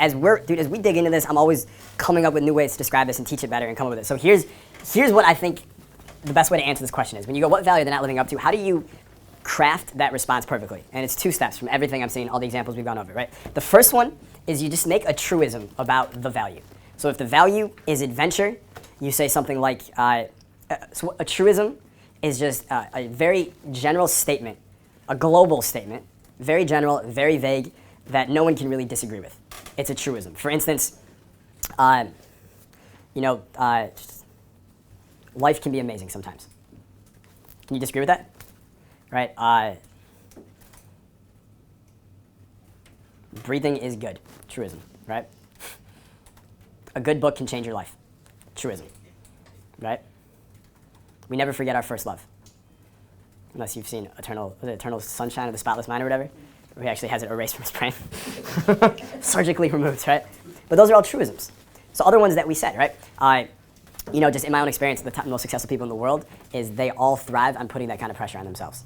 as we dig into this, I'm always coming up with new ways to describe this and teach it better and come up with it. So here's what I think the best way to answer this question is. When you go, what value are they not living up to? How do you craft that response perfectly? And it's 2 steps from everything I'm seeing, all the examples we've gone over, right? The first one is you just make a truism about the value. So if the value is adventure, you say something like, so a truism is just a very general statement, a global statement, very general, very vague, that no one can really disagree with. It's a truism. For instance, life can be amazing sometimes. Can you disagree with that? Right? Breathing is good. Truism, right? A good book can change your life. Truism, right? We never forget our first love. Unless you've seen Eternal Sunshine of the Spotless Mind or whatever, where he actually has it erased from his brain. Surgically removed, right? But those are all truisms. So other ones that we said, right? Just in my own experience, the most successful people in the world is they all thrive on putting that kind of pressure on themselves.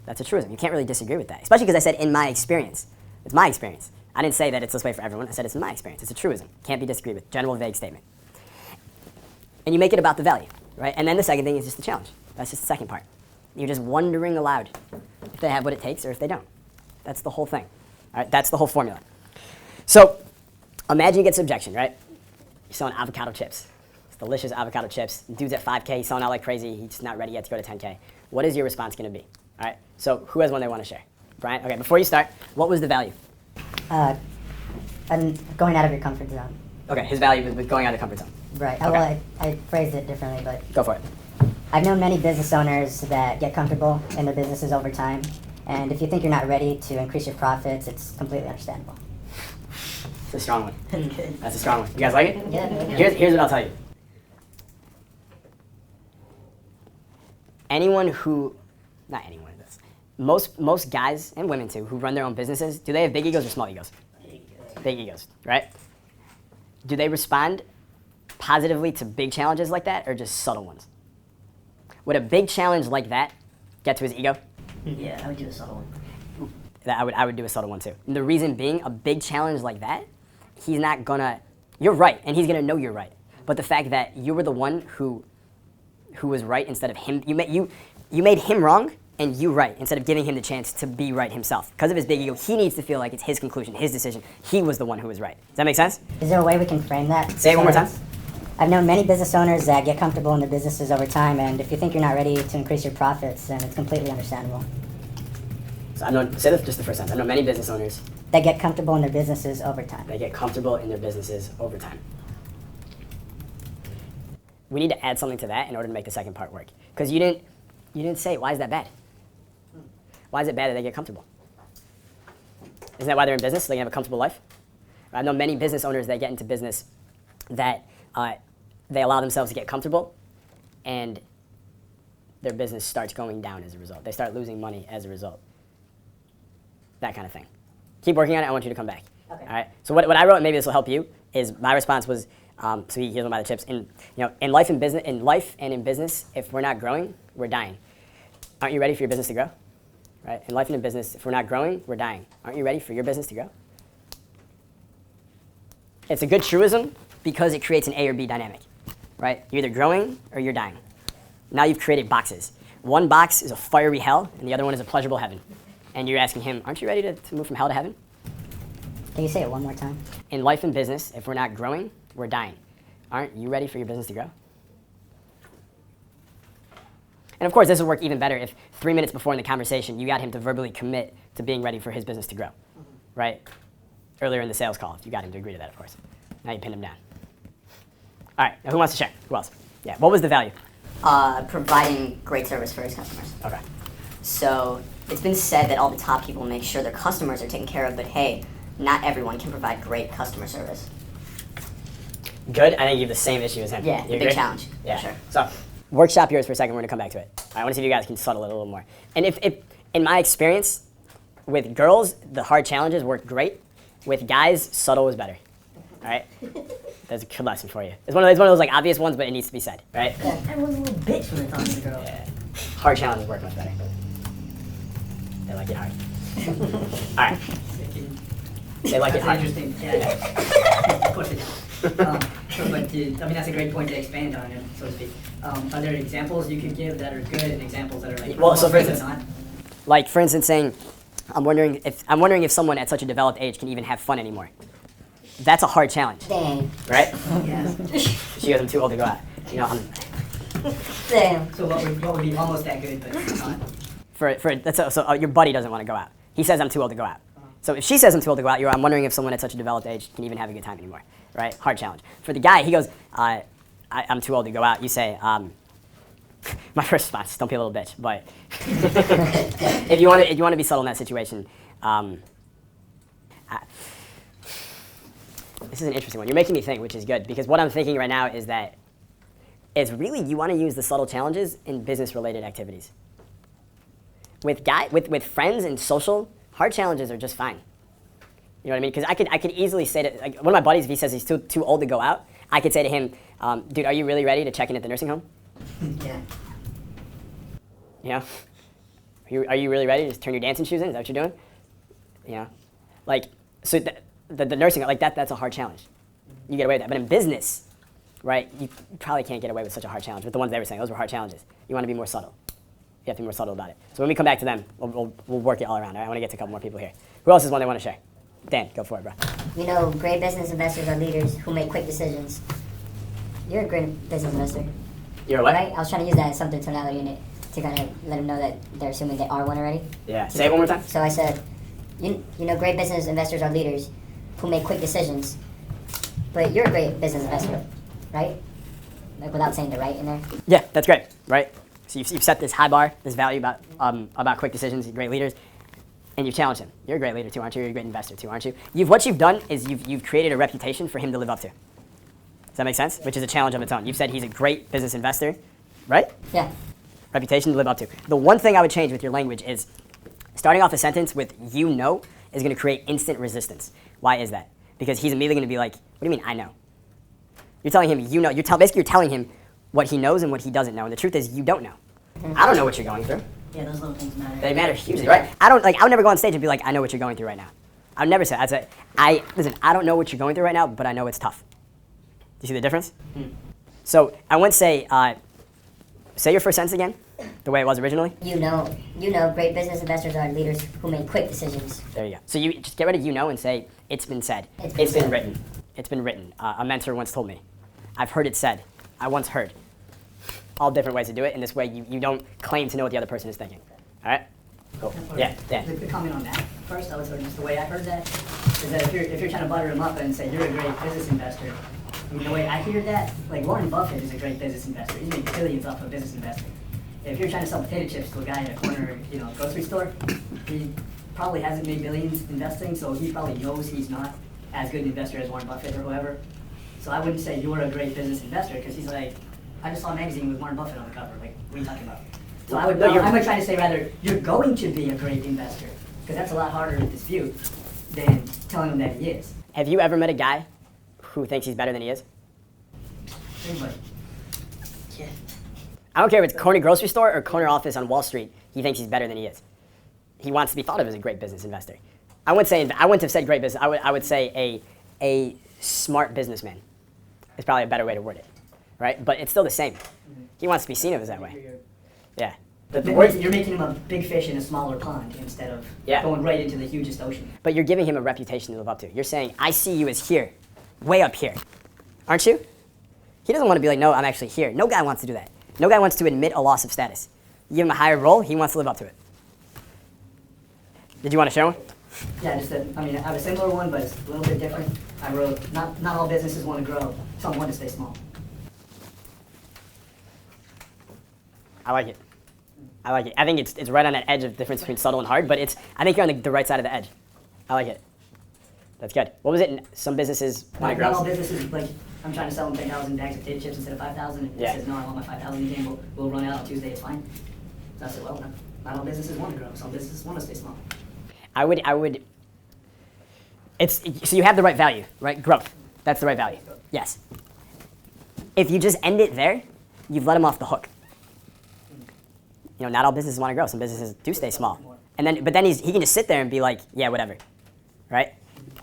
That's a truism. You can't really disagree with that, especially because I said in my experience. It's my experience. I didn't say that it's this way for everyone. I said it's in my experience. It's a truism. Can't be disagreed with. General, vague statement. And you make it about the value, right? And then the second thing is just the challenge. That's just the second part. You're just wondering aloud if they have what it takes or if they don't. That's the whole thing. All right? That's the whole formula. So imagine you get subjection, right? You're selling avocado chips. It's delicious avocado chips. Dude's at 5K. He's selling out like crazy. He's just not ready yet to go to 10K. What is your response going to be? All right? So who has one they want to share? Brian? Okay, before you start, what was the value? Going out of your comfort zone. Okay, his value was going out of the comfort zone. Right. Okay. Well, I phrased it differently, but... Go for it. I've known many business owners that get comfortable in their businesses over time, and if you think you're not ready to increase your profits, it's completely understandable. It's a strong one. That's a strong one. You guys like it? Yeah. Here's what I'll tell you. Not anyone. Most guys and women too who run their own businesses, do they have big egos or small egos? Big egos, right? Do they respond positively to big challenges like that or just subtle ones? Would a big challenge like that get to his ego? Yeah, I would do a subtle one. I would do a subtle one too. And the reason being, a big challenge like that, he's not gonna, you're right, and he's gonna know you're right. But the fact that you were the one who was right instead of him, you made him wrong and you right instead of giving him the chance to be right himself. Because of his big ego, he needs to feel like it's his conclusion, his decision. He was the one who was right. Does that make sense? Is there a way we can frame that? Say it one more time. I've known many business owners that get comfortable in their businesses over time, and if you think you're not ready to increase your profits, then it's completely understandable. So say this just the first time. I know many business owners that get comfortable in their businesses over time. They get comfortable in their businesses over time. We need to add something to that in order to make the second part work. Because you didn't say, why is that bad? Why is it bad that they get comfortable? Isn't that why they're in business? So they can have a comfortable life? I know many business owners that get into business that they allow themselves to get comfortable and their business starts going down as a result. They start losing money as a result. That kind of thing. Keep working on it. I want you to come back. Okay. All right. So what I wrote, and maybe this will help you, is my response was, so here's one by the chips. In life and in business, if we're not growing, we're dying. Aren't you ready for your business to grow? Right? In life and in business, if we're not growing, we're dying. Aren't you ready for your business to grow? It's a good truism because it creates an A or B dynamic. Right? You're either growing or you're dying. Now you've created boxes. One box is a fiery hell, and the other one is a pleasurable heaven. And you're asking him, aren't you ready to move from hell to heaven? Can you say it one more time? In life and business, if we're not growing, we're dying. Aren't you ready for your business to grow? And of course, this will work even better if 3 minutes before in the conversation, you got him to verbally commit to being ready for his business to grow, right? Earlier in the sales call, you got him to agree to that, of course. Now you pinned him down. All right, now who wants to share? Who else? Yeah, what was the value? Providing great service for his customers. Okay. So it's been said that all the top people make sure their customers are taken care of, but hey, not everyone can provide great customer service. Good. I think you have the same issue as him. Yeah, You big agree? challenge. Yeah. For sure. So, workshop yours for a second. We're going to come back to it. I want to see if you guys can subtle it a little more. And if in my experience, with girls, the hard challenges work great. With guys, subtle is better. All right? That's a good lesson for you. It's one of those like obvious ones, but it needs to be said, right? Yeah, everyone's a little bitch when they talk to the girl. Yeah. Hard challenges work much better. They like it hard. All right. They like it That's hard. interesting. Yeah. Push it. That's a great point to expand on it, so to speak. Are there examples you could give that are good and examples that are like Well, so for good instance, not? like for instance, saying, I'm wondering if someone at such a developed age can even have fun anymore. That's a hard challenge, Damn. right? Yeah. She goes, I'm too old to go out. You know, Damn. So what would be almost that good, but not? so your buddy doesn't want to go out. He says, I'm too old to go out. So if she says I'm too old to go out, I'm wondering if someone at such a developed age can even have a good time anymore, right? Hard challenge. For the guy, he goes, I'm too old to go out. You say, my first response, don't be a little bitch, but if you want to be subtle in that situation, this is an interesting one. You're making me think, which is good, because what I'm thinking right now is that it's really you want to use the subtle challenges in business-related activities. With friends and social, hard challenges are just fine. You know what I mean? Because I could easily say to one of my buddies, if he says he's too old to go out, I could say to him, dude, are you really ready to check in at the nursing home? Yeah. You know? Are you really ready to just turn your dancing shoes in? Is that what you're doing? You know? Like, so the nursing, like that's a hard challenge. You get away with that. But in business, right, you probably can't get away with such a hard challenge. With the ones they were saying, those were hard challenges. You want to be more subtle. You have to be more subtle about it. So when we come back to them, we'll work it all around. All right? I want to get to a couple more people here. Who else is one they want to share? Dan, go for it, bro. You know, great business investors are leaders who make quick decisions. You're a great business investor. You're what? Right? I was trying to use that as something tonality in it to kind of let them know that they're assuming they are one already. Yeah. Say it one more time. So I said, you know, great business investors are leaders who make quick decisions. But you're a great business investor, right? Like without saying the right in there. Yeah, that's great, right? So you've set this high bar, this value about quick decisions, great leaders, and you've challenged him. You're a great leader too, aren't you? You're a great investor too, aren't you? What you've done is you've created a reputation for him to live up to. Does that make sense? Which is a challenge of its own. You've said he's a great business investor, right? Yeah. Reputation to live up to. The one thing I would change with your language is starting off a sentence with you know is going to create instant resistance. Why is that? Because he's immediately going to be like, what do you mean I know? You're telling him you know. Basically you're telling him what he knows and what he doesn't know. And the truth is you don't know. I don't know what you're going through. Yeah, those little things matter. They matter hugely, right? I would never go on stage and be like, I know what you're going through right now. I would never say that. I'd say, listen, I don't know what you're going through right now, but I know it's tough. Do you see the difference? So I wouldn't say, say your first sentence again, the way it was originally. You know, great business investors are leaders who make quick decisions. There you go. So you just get rid of you know and say, it's been said. It's It's been been said. written. It's been written. A mentor once told me. I've heard it said. I once heard. All different ways to do it. In this way, you don't claim to know what the other person is thinking. All right? Cool. Yeah, yeah. The comment on that first, I would say just the way I heard that is that if you're trying to butter him up and say you're a great business investor, I mean, the way I hear that, like Warren Buffett is a great business investor. He's made billions off of business investing. If you're trying to sell potato chips to a guy at a corner, grocery store, he probably hasn't made billions investing, so he probably knows he's not as good an investor as Warren Buffett or whoever. So I wouldn't say you're a great business investor because he's like, I just saw a magazine with Warren Buffett on the cover. Like, what are you talking about? So I would try to say rather, you're going to be a great investor because that's a lot harder to dispute than telling him that he is. Have you ever met a guy who thinks he's better than he is? Anyway, yeah. I don't care if it's corner grocery store or corner office on Wall Street. He thinks he's better than he is. He wants to be thought of as a great business investor. I wouldn't have said great business. I would say a smart businessman is probably a better way to word it, right? But it's still the same. He wants to be seen of as that way. Yeah. You're making him a big fish in a smaller pond instead of going right into the hugest ocean. But you're giving him a reputation to live up to. You're saying, I see you as here, way up here. Aren't you? He doesn't want to be like, no, I'm actually here. No guy wants to do that. No guy wants to admit a loss of status. You give him a higher role, he wants to live up to it. Did you want to share one? Yeah, I have a similar one, but it's a little bit different. I wrote, not all businesses want to grow, some want to stay small. I like it. I think it's right on that edge of the difference between subtle and hard, but I think you're on the right side of the edge. I like it. That's good. What was it? Some businesses want to grow. Not all businesses, like, I'm trying to sell them 10,000 bags of potato chips instead of 5,000. And he says, no, I want my 5,000 again. We'll run out on Tuesday, it's fine. So I said, well, not all businesses want to grow. Some businesses want to stay small. So you have the right value, right? Growth. That's the right value. Yes. If you just end it there, you've let him off the hook. Not all businesses want to grow. Some businesses do stay small. But then he can just sit there and be like, yeah, whatever, right?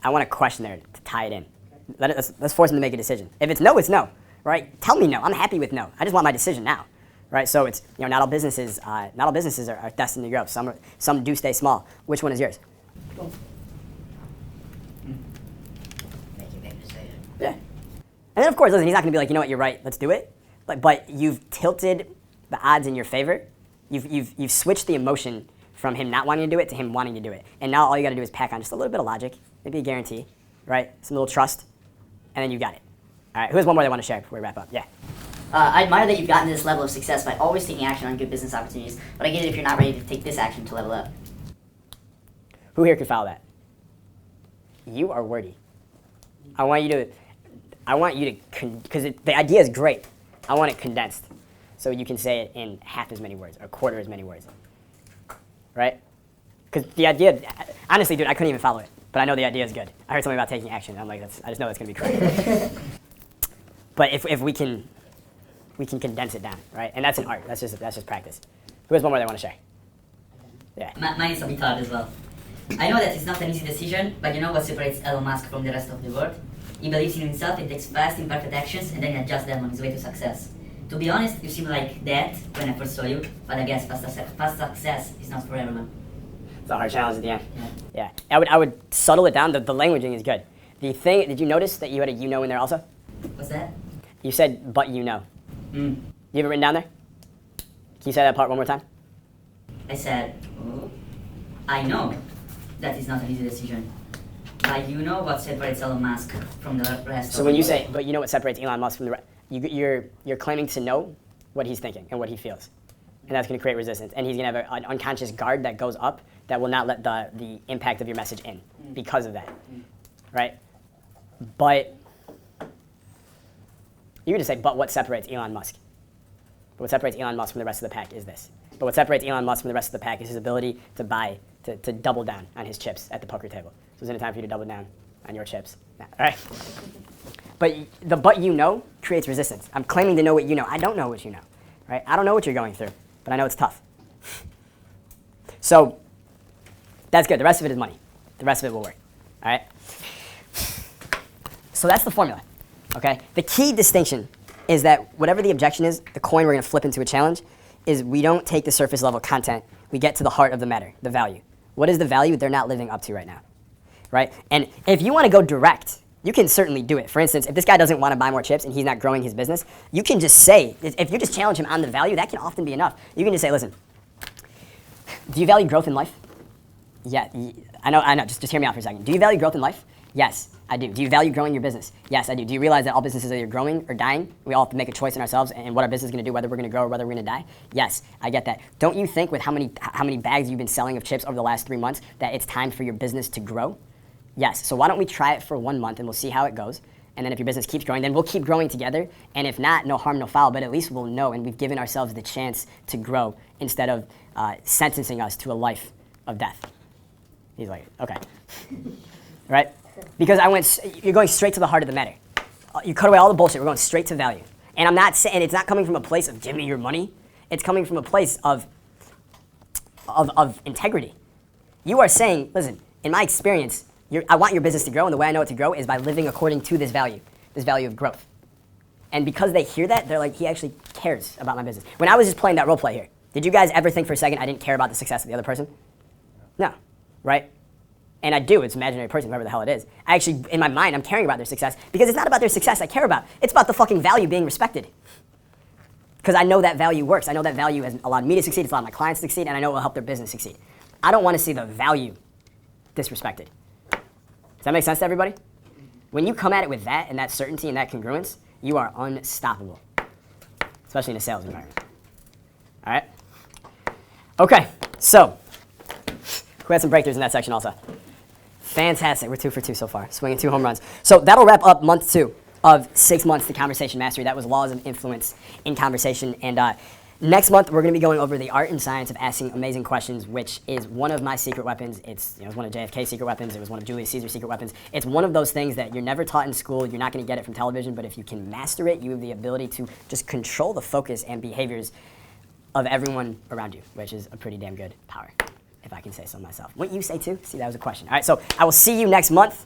a question there to tie it in. Let's force them to make a decision. If it's no, it's no, right? Tell me no. I'm happy with no. I just want my decision now, right? So it's, not all businesses are destined to grow. Some do stay small. Which one is yours? Cool. Make you make a decision. Yeah. And then of course, listen, he's not going to be like, you know what, you're right, let's do it. But you've tilted the odds in your favor. You've switched the emotion from him not wanting to do it to him wanting to do it. And now all you got to do is pack on just a little bit of logic, maybe a guarantee, right? Some little trust, and then you got it. All right, who has one more they want to share before we wrap up? Yeah. I admire that you've gotten to this level of success by always taking action on good business opportunities, but I get it if you're not ready to take this action to level up. Who here could follow that? You are wordy. I want you to, because the idea is great. I want it condensed, so you can say it in half as many words, or a quarter as many words, right? Because the idea, honestly, dude, I couldn't even follow it, but I know the idea is good. I heard something about taking action. I'm like, I just know that's gonna be correct. But if we can condense it down, right? And that's an art. That's just practice. Who has one more they want to share? Yeah. Mine is a bit hard as well. I know that it's not an easy decision, but you know what separates Elon Musk from the rest of the world? He believes in himself, he takes fast, imperfect actions, and then he adjusts them on his way to success. To be honest, you seem like that when I first saw you, but I guess fast success is not for everyone. It's a hard challenge at the end. Yeah. Yeah. I would subtle it down. The languaging is good. The thing, did you notice that you had a you know in there also? What's that? You said, but you know. Mm. You have it written down there? Can you say that part one more time? I said, oh, I know that is not an easy decision. But you know what separates Elon Musk from the rest So of when the you world? say, but you know what separates Elon Musk from the rest, you're claiming to know what he's thinking and what he feels. And that's going to create resistance. And he's going to have an unconscious guard that goes up that will not let the impact of your message in because of that, right? But you could just say, but what separates Elon Musk? But what separates Elon Musk from the rest of the pack is this. But what separates Elon Musk from the rest of the pack is his ability to double down on his chips at the poker table. So isn't it time for you to double down on your chips? Nah, all right? But the but you know creates resistance. I'm claiming to know what you know. I don't know what you know, right? I don't know what you're going through, but I know it's tough. So that's good. The rest of it is money. The rest of it will work, all right? So that's the formula, okay? The key distinction is that whatever the objection is, the coin we're going to flip into a challenge, is we don't take the surface level content. We get to the heart of the matter, the value. What is the value they're not living up to right now, right? And if you want to go direct, you can certainly do it. For instance, if this guy doesn't want to buy more chips and he's not growing his business, you can just say, if you just challenge him on the value, that can often be enough. You can just say, listen, do you value growth in life? Yeah, I know, just hear me out for a second. Do you value growth in life? Yes, I do. Do you value growing your business? Yes, I do. Do you realize that all businesses are either growing or dying? We all have to make a choice in ourselves and what our business is going to do, whether we're going to grow or whether we're going to die? Yes, I get that. Don't you think with how many bags you've been selling of chips over the last 3 months that it's time for your business to grow? Yes. So why don't we try it for 1 month and we'll see how it goes. And then if your business keeps growing, then we'll keep growing together. And if not, no harm, no foul, but at least we'll know and we've given ourselves the chance to grow instead of sentencing us to a life of death. He's like, okay. Right? Because you're going straight to the heart of the matter. You cut away all the bullshit. We're going straight to value. And I'm not saying it's not coming from a place of give me your money. It's coming from a place of integrity. You are saying, listen, in my experience, I want your business to grow, and the way I know it to grow is by living according to this value of growth. And because they hear that, they're like, he actually cares about my business. When I was just playing that role play here, did you guys ever think for a second I didn't care about the success of the other person? No, right? And I do, it's an imaginary person, whoever the hell it is. I actually, in my mind, I'm caring about their success because it's not about their success I care about. It's about the fucking value being respected. Because I know that value works. I know that value has allowed me to succeed, it's allowed my clients to succeed, and I know it will help their business succeed. I don't want to see the value disrespected. Does that make sense to everybody? When you come at it with that and that certainty and that congruence, you are unstoppable, especially in a sales environment. All right? Okay, so who had some breakthroughs in that section also? Fantastic. We're 2 for 2 so far, swinging 2 home runs. So that'll wrap up month 2 of 6 months to conversation mastery. That was laws of influence in conversation. And next month, we're going to be going over the art and science of asking amazing questions, which is one of my secret weapons. It's one of JFK's secret weapons. It was one of Julius Caesar's secret weapons. It's one of those things that you're never taught in school. You're not going to get it from television. But if you can master it, you have the ability to just control the focus and behaviors of everyone around you, which is a pretty damn good power, if I can say so myself. Wouldn't you say too? See, that was a question. All right, so I will see you next month.